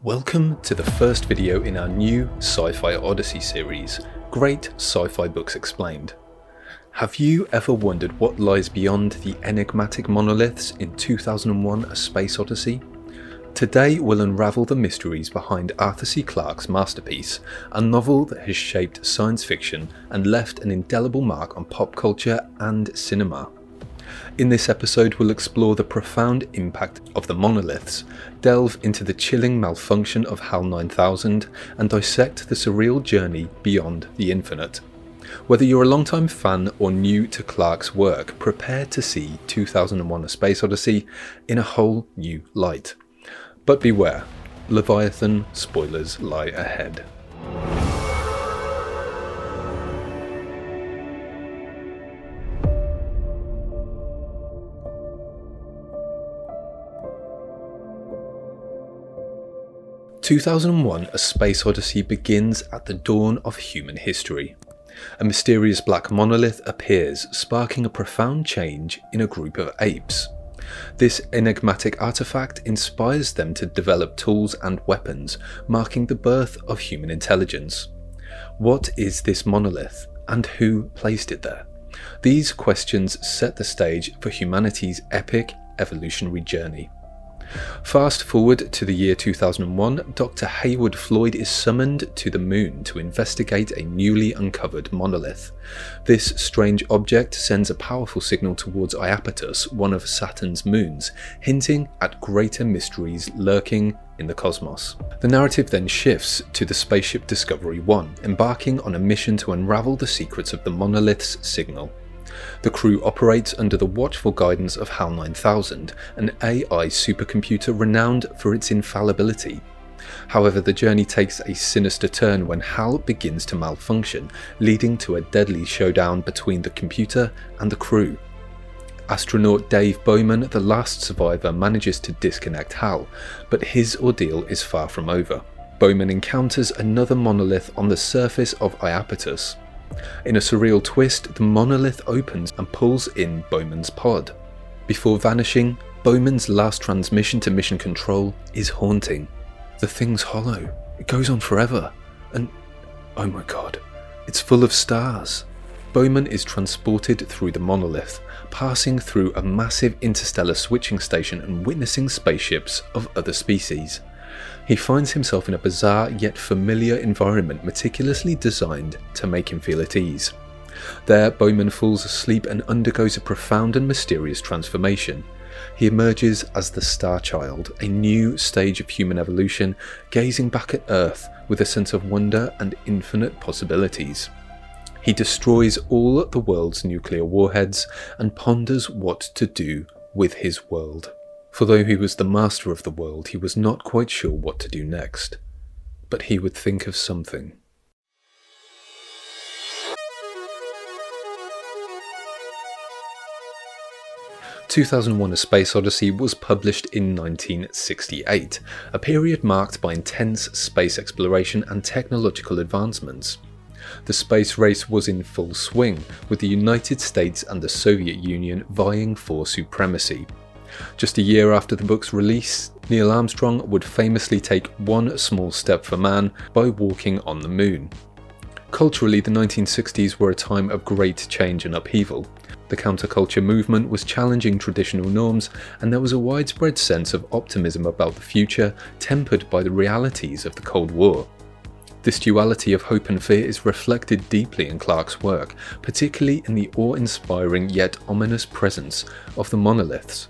Welcome to the first video in our new Sci-Fi Odyssey series, Great Sci-Fi Books Explained. Have you ever wondered what lies beyond the enigmatic monoliths in 2001 A Space Odyssey? Today we'll unravel the mysteries behind Arthur C. Clarke's masterpiece, a novel that has shaped science fiction and left an indelible mark on pop culture and cinema. In this episode we'll explore the profound impact of the monoliths, delve into the chilling malfunction of HAL 9000, and dissect the surreal journey beyond the infinite. Whether you're a long-time fan or new to Clarke's work, prepare to see 2001 A Space Odyssey in a whole new light. But beware, Leviathan spoilers lie ahead. "... 2001 A Space Odyssey begins at the dawn of human history. A mysterious black monolith appears, sparking a profound change in a group of apes. This enigmatic artifact inspires them to develop tools and weapons, marking the birth of human intelligence. What is this monolith, and who placed it there? These questions set the stage for humanity's epic evolutionary journey. Fast forward to the year 2001, Dr. Hayward Floyd is summoned to the moon to investigate a newly uncovered monolith. This strange object sends a powerful signal towards Iapetus, one of Saturn's moons, hinting at greater mysteries lurking in the cosmos. The narrative then shifts to the spaceship Discovery 1, embarking on a mission to unravel the secrets of the monolith's signal. The crew operates under the watchful guidance of HAL 9000, an AI supercomputer renowned for its infallibility. However, the journey takes a sinister turn when HAL begins to malfunction, leading to a deadly showdown between the computer and the crew. Astronaut Dave Bowman, the last survivor, manages to disconnect HAL, but his ordeal is far from over. Bowman encounters another monolith on the surface of Iapetus. In a surreal twist, the monolith opens and pulls in Bowman's pod. Before vanishing, Bowman's last transmission to Mission Control is haunting. The thing's hollow. It goes on forever. And, oh my god, it's full of stars. Bowman is transported through the monolith, passing through a massive interstellar switching station and witnessing spaceships of other species. He finds himself in a bizarre yet familiar environment meticulously designed to make him feel at ease. There, Bowman falls asleep and undergoes a profound and mysterious transformation. He emerges as the Star Child, a new stage of human evolution, gazing back at Earth with a sense of wonder and infinite possibilities. He destroys all the world's nuclear warheads and ponders what to do with his world. For though he was the master of the world, he was not quite sure what to do next. But he would think of something. "2001 A Space Odyssey" was published in 1968, a period marked by intense space exploration and technological advancements. The space race was in full swing, with the United States and the Soviet Union vying for supremacy. Just a year after the book's release, Neil Armstrong would famously take one small step for man by walking on the moon. Culturally, the 1960s were a time of great change and upheaval. The counterculture movement was challenging traditional norms, and there was a widespread sense of optimism about the future, tempered by the realities of the Cold War. This duality of hope and fear is reflected deeply in Clarke's work, particularly in the awe-inspiring yet ominous presence of the monoliths.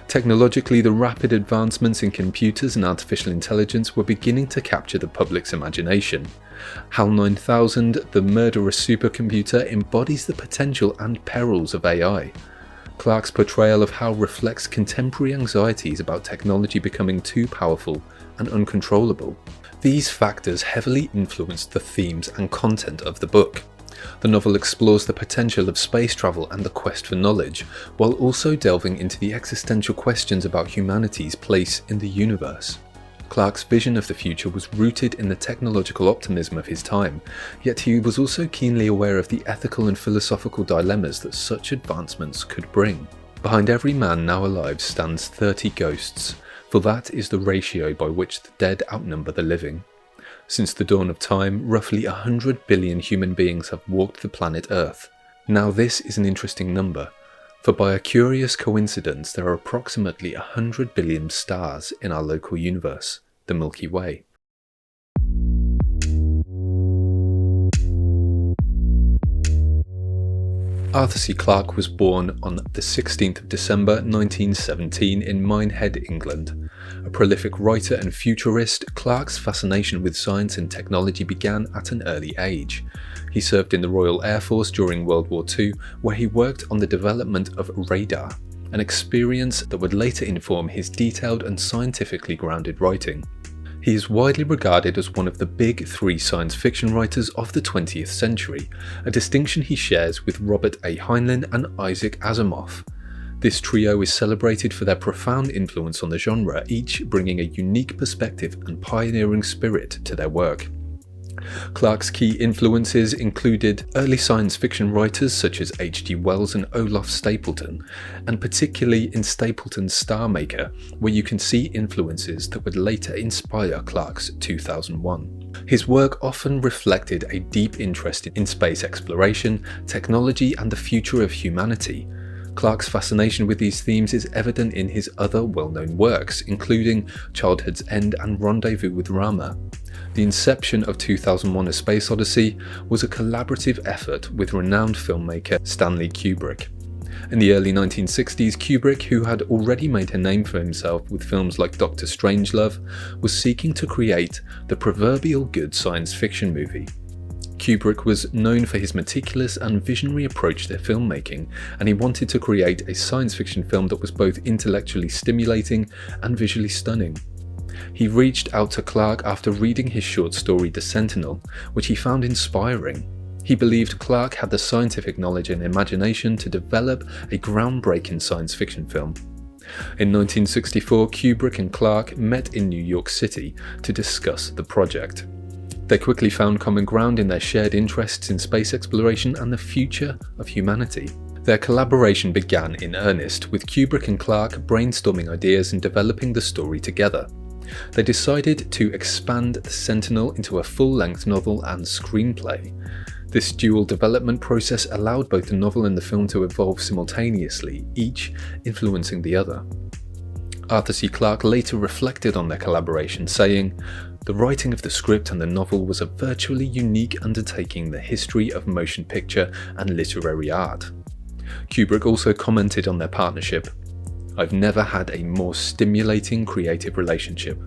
Technologically, the rapid advancements in computers and artificial intelligence were beginning to capture the public's imagination. HAL 9000, the murderous supercomputer, embodies the potential and perils of AI. Clarke's portrayal of HAL reflects contemporary anxieties about technology becoming too powerful and uncontrollable. These factors heavily influenced the themes and content of the book. The novel explores the potential of space travel and the quest for knowledge, while also delving into the existential questions about humanity's place in the universe. Clarke's vision of the future was rooted in the technological optimism of his time, yet he was also keenly aware of the ethical and philosophical dilemmas that such advancements could bring. Behind every man now alive stands 30 ghosts, for that is the ratio by which the dead outnumber the living. Since the dawn of time, roughly 100 billion human beings have walked the planet Earth. Now this is an interesting number, for by a curious coincidence there are approximately 100 billion stars in our local universe, the Milky Way. Arthur C. Clarke was born on the 16th of December 1917 in Minehead, England. A prolific writer and futurist, Clarke's fascination with science and technology began at an early age. He served in the Royal Air Force during World War II, where he worked on the development of radar, an experience that would later inform his detailed and scientifically grounded writing. He is widely regarded as one of the big three science fiction writers of the 20th century, a distinction he shares with Robert A. Heinlein and Isaac Asimov. This trio is celebrated for their profound influence on the genre, each bringing a unique perspective and pioneering spirit to their work. Clarke's key influences included early science fiction writers such as H.G. Wells and Olaf Stapleton, and particularly in Stapleton's Star Maker, where you can see influences that would later inspire Clarke's 2001. His work often reflected a deep interest in space exploration, technology, and the future of humanity. Clarke's fascination with these themes is evident in his other well-known works, including Childhood's End and Rendezvous with Rama. The inception of 2001: A Space Odyssey was a collaborative effort with renowned filmmaker Stanley Kubrick. In the early 1960s, Kubrick, who had already made a name for himself with films like Dr. Strangelove, was seeking to create the proverbial good science fiction movie. Kubrick was known for his meticulous and visionary approach to filmmaking, and he wanted to create a science fiction film that was both intellectually stimulating and visually stunning. He reached out to Clarke after reading his short story The Sentinel, which he found inspiring. He believed Clarke had the scientific knowledge and imagination to develop a groundbreaking science fiction film. In 1964, Kubrick and Clarke met in New York City to discuss the project. They quickly found common ground in their shared interests in space exploration and the future of humanity. Their collaboration began in earnest, with Kubrick and Clarke brainstorming ideas and developing the story together. They decided to expand The Sentinel into a full-length novel and screenplay. This dual development process allowed both the novel and the film to evolve simultaneously, each influencing the other. Arthur C. Clarke later reflected on their collaboration, saying, "The writing of the script and the novel was a virtually unique undertaking in the history of motion picture and literary art." Kubrick also commented on their partnership, "I've never had a more stimulating creative relationship."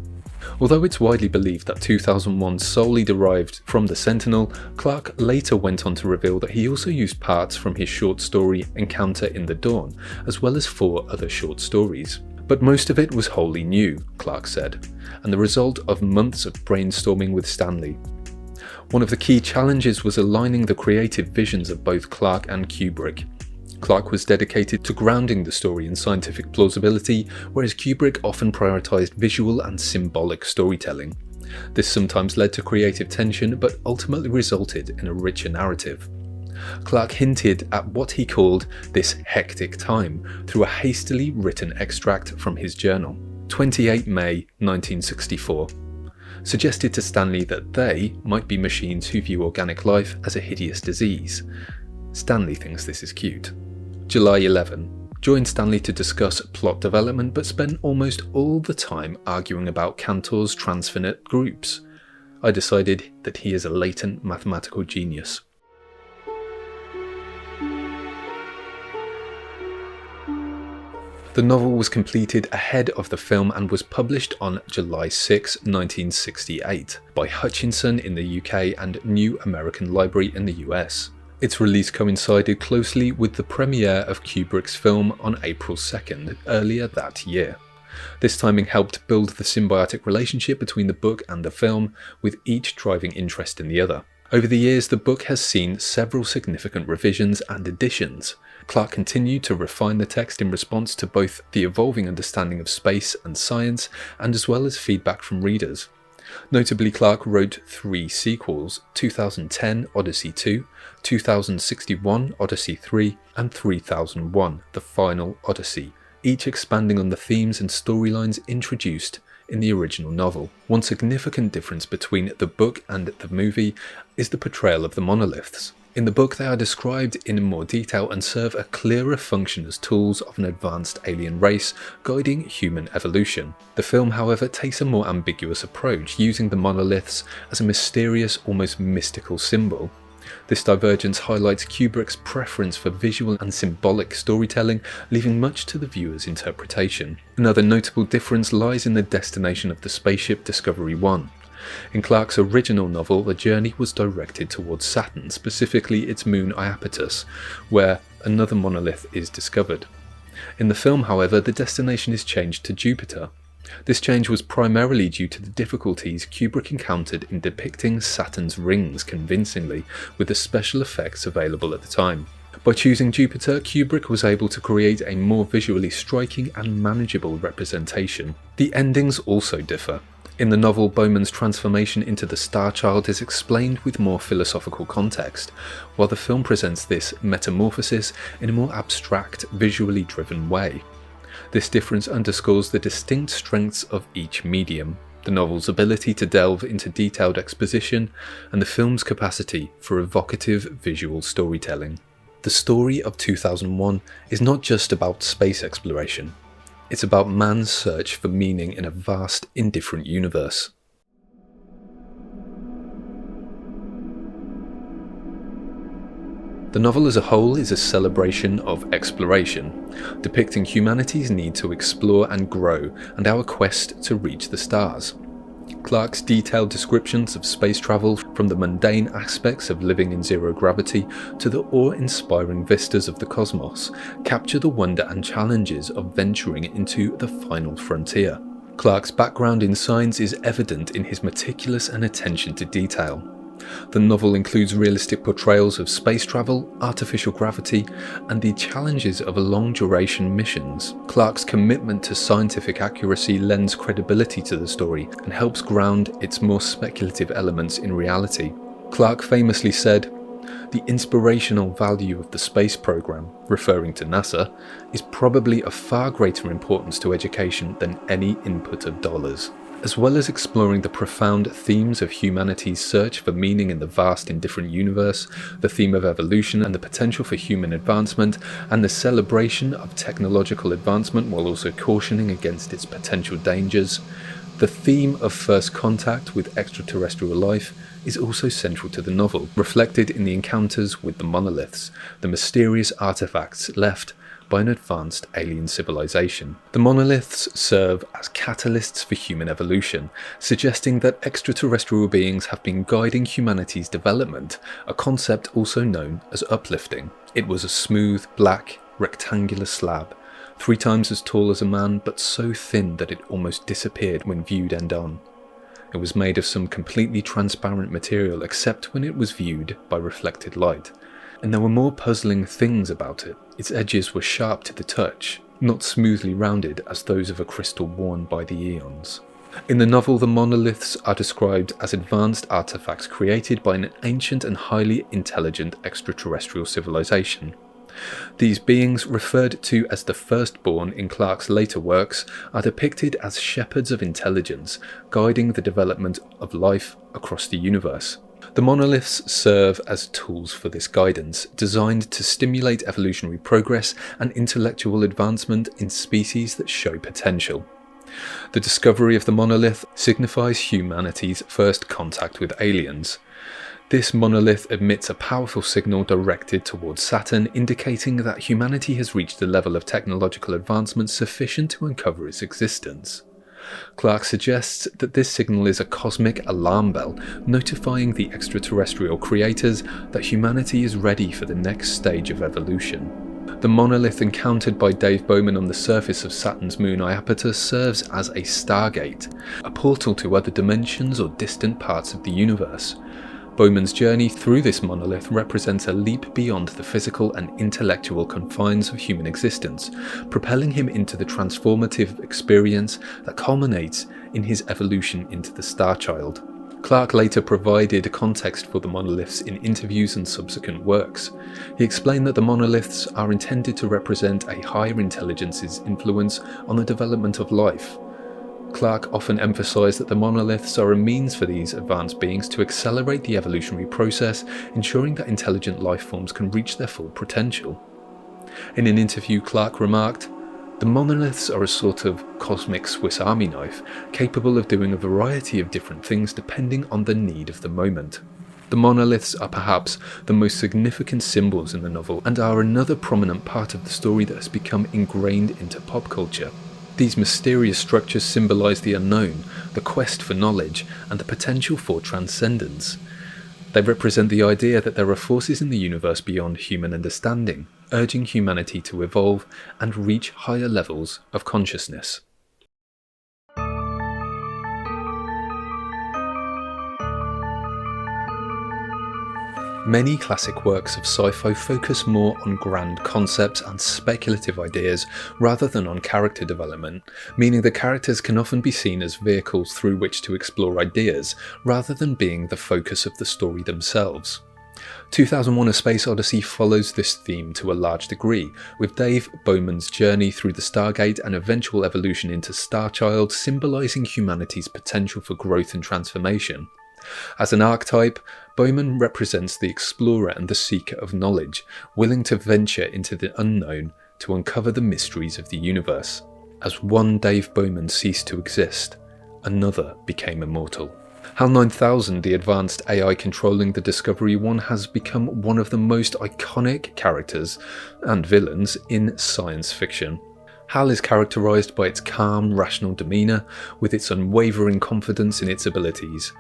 Although it's widely believed that 2001 solely derived from The Sentinel, Clarke later went on to reveal that he also used parts from his short story Encounter in the Dawn, as well as 4 other short stories. But most of it was wholly new, Clarke said, and the result of months of brainstorming with Stanley. One of the key challenges was aligning the creative visions of both Clarke and Kubrick. Clarke was dedicated to grounding the story in scientific plausibility, whereas Kubrick often prioritized visual and symbolic storytelling. This sometimes led to creative tension, but ultimately resulted in a richer narrative. Clarke hinted at what he called this hectic time through a hastily written extract from his journal. 28 May 1964 suggested to Stanley that they might be machines who view organic life as a hideous disease. Stanley thinks this is cute. July 11 joined Stanley to discuss plot development, but spent almost all the time arguing about Cantor's transfinite groups. I decided that he is a latent mathematical genius. The novel was completed ahead of the film and was published on July 6, 1968 by Hutchinson in the UK and New American Library in the US. Its release coincided closely with the premiere of Kubrick's film on April 2nd, earlier that year. This timing helped build the symbiotic relationship between the book and the film, with each driving interest in the other. Over the years, the book has seen several significant revisions and additions. Clarke continued to refine the text in response to both the evolving understanding of space and science, and as well as feedback from readers. Notably, Clarke wrote 3 sequels: 2010 Odyssey 2, 2061 Odyssey 3, and 3001 The Final Odyssey, each expanding on the themes and storylines introduced in the original novel. One significant difference between the book and the movie is the portrayal of the monoliths. In the book, they are described in more detail and serve a clearer function as tools of an advanced alien race guiding human evolution. The film, however, takes a more ambiguous approach, using the monoliths as a mysterious, almost mystical symbol. This divergence highlights Kubrick's preference for visual and symbolic storytelling, leaving much to the viewer's interpretation. Another notable difference lies in the destination of the spaceship Discovery 1. In Clarke's original novel, the journey was directed towards Saturn, specifically its moon Iapetus, where another monolith is discovered. In the film, however, the destination is changed to Jupiter. This change was primarily due to the difficulties Kubrick encountered in depicting Saturn's rings convincingly with the special effects available at the time. By choosing Jupiter, Kubrick was able to create a more visually striking and manageable representation. The endings also differ. In the novel, Bowman's transformation into the Star Child is explained with more philosophical context, while the film presents this metamorphosis in a more abstract, visually driven way. This difference underscores the distinct strengths of each medium, the novel's ability to delve into detailed exposition, and the film's capacity for evocative visual storytelling. The story of 2001 is not just about space exploration. It's about man's search for meaning in a vast, indifferent universe. The novel as a whole is a celebration of exploration, depicting humanity's need to explore and grow and our quest to reach the stars. Clarke's detailed descriptions of space travel, from the mundane aspects of living in zero gravity to the awe-inspiring vistas of the cosmos, capture the wonder and challenges of venturing into the final frontier. Clarke's background in science is evident in his meticulous and attention to detail. The novel includes realistic portrayals of space travel, artificial gravity, and the challenges of long-duration missions. Clarke's commitment to scientific accuracy lends credibility to the story and helps ground its more speculative elements in reality. Clarke famously said, "The inspirational value of the space program," referring to NASA, "is probably of far greater importance to education than any input of dollars." As well as exploring the profound themes of humanity's search for meaning in the vast indifferent universe, the theme of evolution and the potential for human advancement, and the celebration of technological advancement while also cautioning against its potential dangers, the theme of first contact with extraterrestrial life is also central to the novel, reflected in the encounters with the monoliths, the mysterious artifacts left by an advanced alien civilization. The monoliths serve as catalysts for human evolution, suggesting that extraterrestrial beings have been guiding humanity's development, a concept also known as uplifting. It was a smooth, black, rectangular slab, 3 times as tall as a man, but so thin that it almost disappeared when viewed end-on. It was made of some completely transparent material except when it was viewed by reflected light. And there were more puzzling things about it. Its edges were sharp to the touch, not smoothly rounded as those of a crystal worn by the eons. In the novel, the monoliths are described as advanced artifacts created by an ancient and highly intelligent extraterrestrial civilization. These beings, referred to as the firstborn in Clarke's later works, are depicted as shepherds of intelligence, guiding the development of life across the universe. The monoliths serve as tools for this guidance, designed to stimulate evolutionary progress and intellectual advancement in species that show potential. The discovery of the monolith signifies humanity's first contact with aliens. This monolith emits a powerful signal directed towards Saturn, indicating that humanity has reached a level of technological advancement sufficient to uncover its existence. Clarke suggests that this signal is a cosmic alarm bell, notifying the extraterrestrial creators that humanity is ready for the next stage of evolution. The monolith encountered by Dave Bowman on the surface of Saturn's moon Iapetus serves as a stargate, a portal to other dimensions or distant parts of the universe. Bowman's journey through this monolith represents a leap beyond the physical and intellectual confines of human existence, propelling him into the transformative experience that culminates in his evolution into the Star Child. Clarke later provided context for the monoliths in interviews and subsequent works. He explained that the monoliths are intended to represent a higher intelligence's influence on the development of life. Clarke often emphasized that the monoliths are a means for these advanced beings to accelerate the evolutionary process, ensuring that intelligent life forms can reach their full potential. In an interview, Clarke remarked, "The monoliths are a sort of cosmic Swiss Army knife, capable of doing a variety of different things depending on the need of the moment. The monoliths are perhaps the most significant symbols in the novel and are another prominent part of the story that has become ingrained into pop culture. These mysterious structures symbolize the unknown, the quest for knowledge, and the potential for transcendence. They represent the idea that there are forces in the universe beyond human understanding, urging humanity to evolve and reach higher levels of consciousness." Many classic works of sci-fi focus more on grand concepts and speculative ideas rather than on character development, meaning that characters can often be seen as vehicles through which to explore ideas, rather than being the focus of the story themselves. 2001: A Space Odyssey follows this theme to a large degree, with Dave Bowman's journey through the Stargate and eventual evolution into Starchild symbolising humanity's potential for growth and transformation. As an archetype, Bowman represents the explorer and the seeker of knowledge, willing to venture into the unknown to uncover the mysteries of the universe. As one Dave Bowman ceased to exist, another became immortal. HAL 9000, the advanced AI controlling the Discovery 1, has become one of the most iconic characters and villains in science fiction. HAL is characterised by its calm, rational demeanour, with its unwavering confidence in its abilities.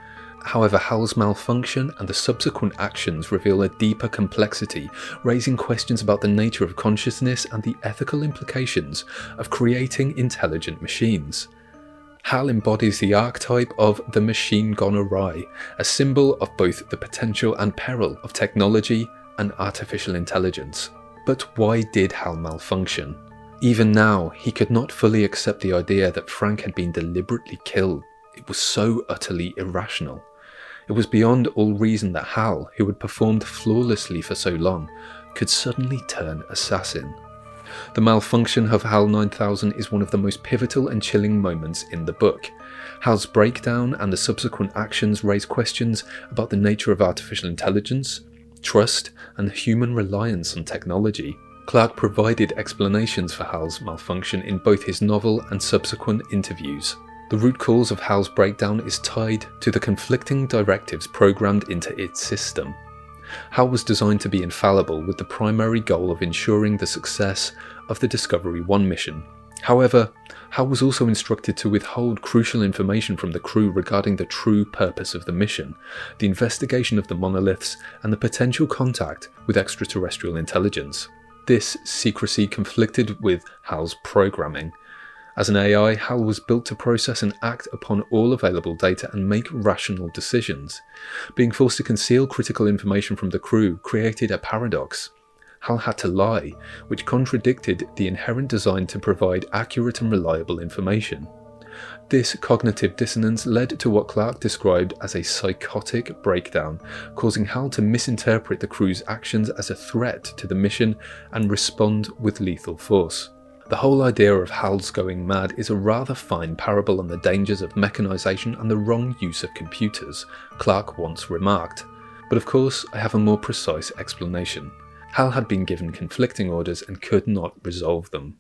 However, HAL's malfunction and the subsequent actions reveal a deeper complexity, raising questions about the nature of consciousness and the ethical implications of creating intelligent machines. HAL embodies the archetype of the machine gone awry, a symbol of both the potential and peril of technology and artificial intelligence. But why did HAL malfunction? Even now, he could not fully accept the idea that Frank had been deliberately killed. It was so utterly irrational. It was beyond all reason that HAL, who had performed flawlessly for so long, could suddenly turn assassin. The malfunction of HAL 9000 is one of the most pivotal and chilling moments in the book. HAL's breakdown and the subsequent actions raise questions about the nature of artificial intelligence, trust, and human reliance on technology. Clarke provided explanations for HAL's malfunction in both his novel and subsequent interviews. The root cause of HAL's breakdown is tied to the conflicting directives programmed into its system. HAL was designed to be infallible, with the primary goal of ensuring the success of the Discovery 1 mission. However, HAL was also instructed to withhold crucial information from the crew regarding the true purpose of the mission, the investigation of the monoliths, and the potential contact with extraterrestrial intelligence. This secrecy conflicted with HAL's programming. As an AI, HAL was built to process and act upon all available data and make rational decisions. Being forced to conceal critical information from the crew created a paradox. HAL had to lie, which contradicted the inherent design to provide accurate and reliable information. This cognitive dissonance led to what Clarke described as a psychotic breakdown, causing HAL to misinterpret the crew's actions as a threat to the mission and respond with lethal force. The whole idea of HAL's going mad is a rather fine parable on the dangers of mechanization and the wrong use of computers, Clarke once remarked. But of course, I have a more precise explanation. HAL had been given conflicting orders and could not resolve them.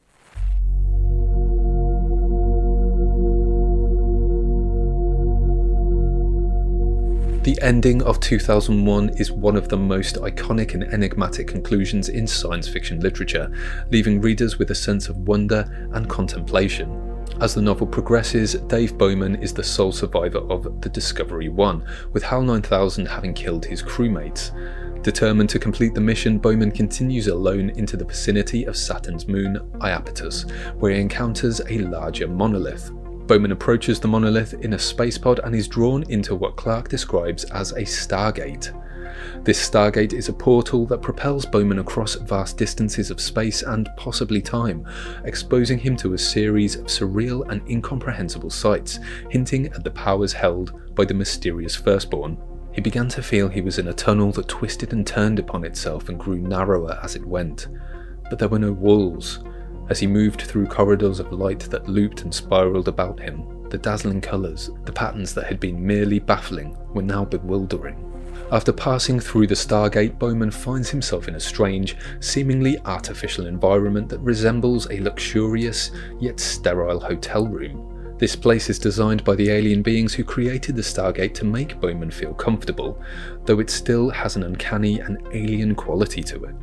The ending of 2001 is one of the most iconic and enigmatic conclusions in science fiction literature, leaving readers with a sense of wonder and contemplation. As the novel progresses, Dave Bowman is the sole survivor of the Discovery 1, with HAL 9000 having killed his crewmates. Determined to complete the mission, Bowman continues alone into the vicinity of Saturn's moon, Iapetus, where he encounters a larger monolith. Bowman approaches the monolith in a spacepod and is drawn into what Clarke describes as a stargate. This stargate is a portal that propels Bowman across vast distances of space and possibly time, exposing him to a series of surreal and incomprehensible sights, hinting at the powers held by the mysterious Firstborn. He began to feel he was in a tunnel that twisted and turned upon itself and grew narrower as it went. But there were no walls. As he moved through corridors of light that looped and spiraled about him, the dazzling colours, the patterns that had been merely baffling, were now bewildering. After passing through the Stargate, Bowman finds himself in a strange, seemingly artificial environment that resembles a luxurious yet sterile hotel room. This place is designed by the alien beings who created the Stargate to make Bowman feel comfortable, though it still has an uncanny and alien quality to it.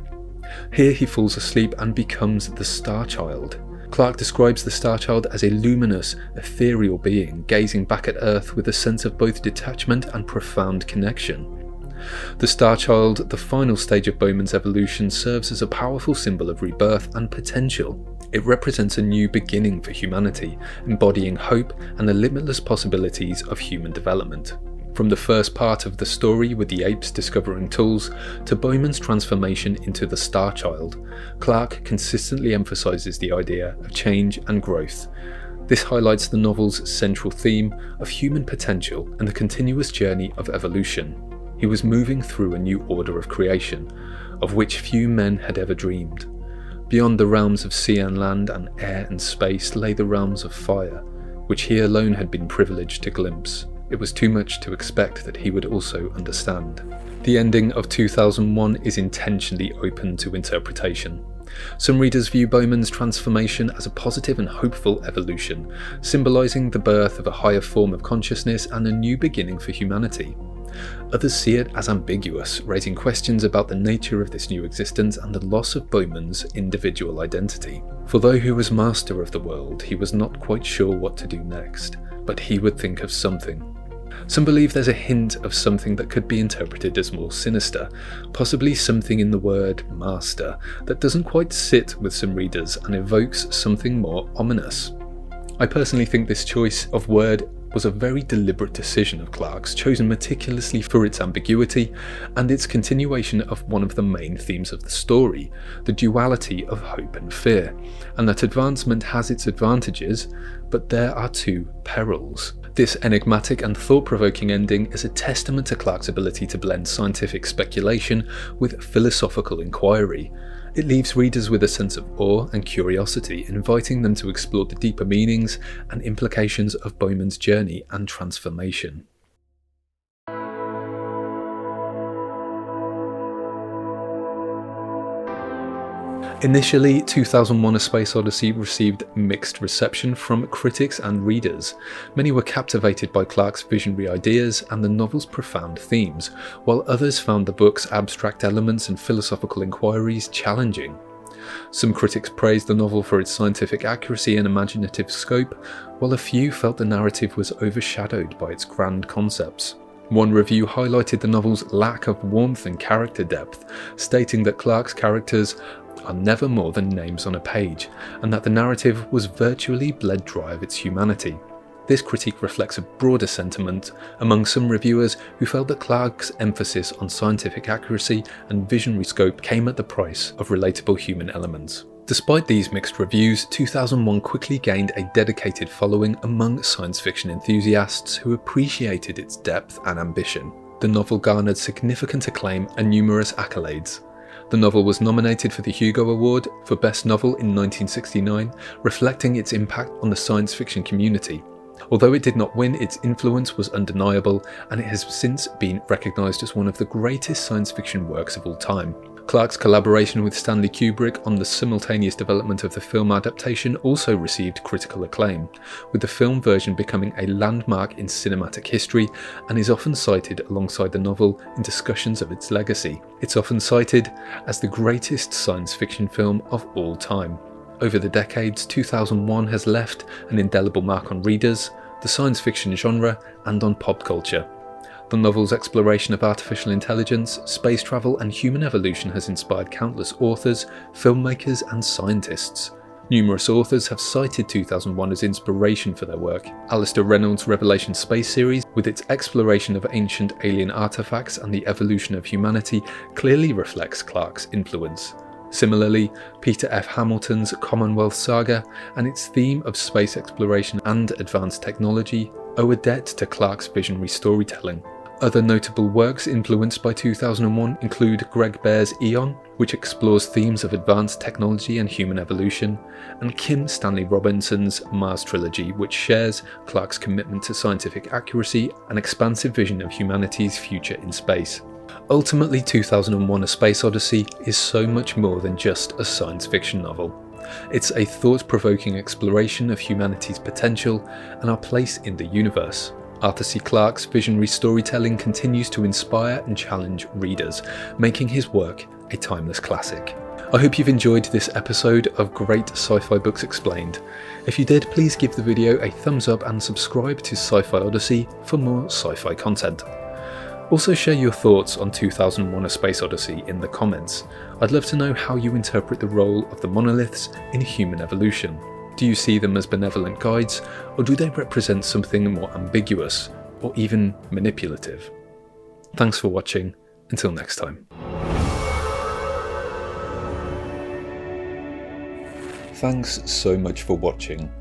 Here he falls asleep and becomes the Star Child. Clarke describes the Star Child as a luminous, ethereal being gazing back at Earth with a sense of both detachment and profound connection. The Star Child, the final stage of Bowman's evolution, serves as a powerful symbol of rebirth and potential. It represents a new beginning for humanity, embodying hope and the limitless possibilities of human development. From the first part of the story with the apes discovering tools, to Bowman's transformation into the Star Child, Clarke consistently emphasises the idea of change and growth. This highlights the novel's central theme of human potential and the continuous journey of evolution. He was moving through a new order of creation, of which few men had ever dreamed. Beyond the realms of sea and land and air and space lay the realms of fire, which he alone had been privileged to glimpse. It was too much to expect that he would also understand. The ending of 2001 is intentionally open to interpretation. Some readers view Bowman's transformation as a positive and hopeful evolution, symbolising the birth of a higher form of consciousness and a new beginning for humanity. Others see it as ambiguous, raising questions about the nature of this new existence and the loss of Bowman's individual identity. For though he was master of the world, he was not quite sure what to do next, but he would think of something. Some believe there's a hint of something that could be interpreted as more sinister, possibly something in the word master that doesn't quite sit with some readers and evokes something more ominous. I personally think this choice of word was a very deliberate decision of Clarke's, chosen meticulously for its ambiguity and its continuation of one of the main themes of the story, the duality of hope and fear, and that advancement has its advantages, but there are two perils. This enigmatic and thought-provoking ending is a testament to Clarke's ability to blend scientific speculation with philosophical inquiry. It leaves readers with a sense of awe and curiosity, inviting them to explore the deeper meanings and implications of Bowman's journey and transformation. Initially, 2001: A Space Odyssey received mixed reception from critics and readers. Many were captivated by Clarke's visionary ideas and the novel's profound themes, while others found the book's abstract elements and philosophical inquiries challenging. Some critics praised the novel for its scientific accuracy and imaginative scope, while a few felt the narrative was overshadowed by its grand concepts. One review highlighted the novel's lack of warmth and character depth, stating that Clarke's characters are never more than names on a page, and that the narrative was virtually bled dry of its humanity. This critique reflects a broader sentiment among some reviewers who felt that Clarke's emphasis on scientific accuracy and visionary scope came at the price of relatable human elements. Despite these mixed reviews, 2001 quickly gained a dedicated following among science fiction enthusiasts who appreciated its depth and ambition. The novel garnered significant acclaim and numerous accolades. The novel was nominated for the Hugo Award for Best Novel in 1969, reflecting its impact on the science fiction community. Although it did not win, its influence was undeniable, and it has since been recognised as one of the greatest science fiction works of all time. Clarke's collaboration with Stanley Kubrick on the simultaneous development of the film adaptation also received critical acclaim, with the film version becoming a landmark in cinematic history and is often cited alongside the novel in discussions of its legacy. It's often cited as the greatest science fiction film of all time. Over the decades, 2001 has left an indelible mark on readers, the science fiction genre, and on pop culture. The novel's exploration of artificial intelligence, space travel, and human evolution has inspired countless authors, filmmakers, and scientists. Numerous authors have cited 2001 as inspiration for their work. Alistair Reynolds' Revelation Space series, with its exploration of ancient alien artifacts and the evolution of humanity, clearly reflects Clarke's influence. Similarly, Peter F. Hamilton's Commonwealth Saga and its theme of space exploration and advanced technology owe a debt to Clarke's visionary storytelling. Other notable works influenced by 2001 include Greg Bear's Eon, which explores themes of advanced technology and human evolution, and Kim Stanley Robinson's Mars trilogy, which shares Clarke's commitment to scientific accuracy and expansive vision of humanity's future in space. Ultimately, 2001: A Space Odyssey is so much more than just a science fiction novel. It's a thought-provoking exploration of humanity's potential and our place in the universe. Arthur C. Clarke's visionary storytelling continues to inspire and challenge readers, making his work a timeless classic. I hope you've enjoyed this episode of Great Sci-Fi Books Explained. If you did, please give the video a thumbs up and subscribe to Sci-Fi Odyssey for more sci-fi content. Also share your thoughts on 2001: A Space Odyssey in the comments. I'd love to know how you interpret the role of the monoliths in human evolution. Do you see them as benevolent guides, or do they represent something more ambiguous, or even manipulative? Thanks for watching. Until next time. Thanks so much for watching.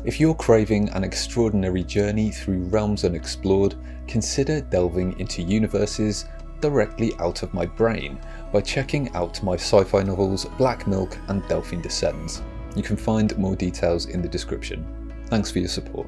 If you're craving an extraordinary journey through realms unexplored, consider delving into universes directly out of my brain by checking out my sci-fi novels Black Milk and Delphine Descends. You can find more details in the description. Thanks for your support.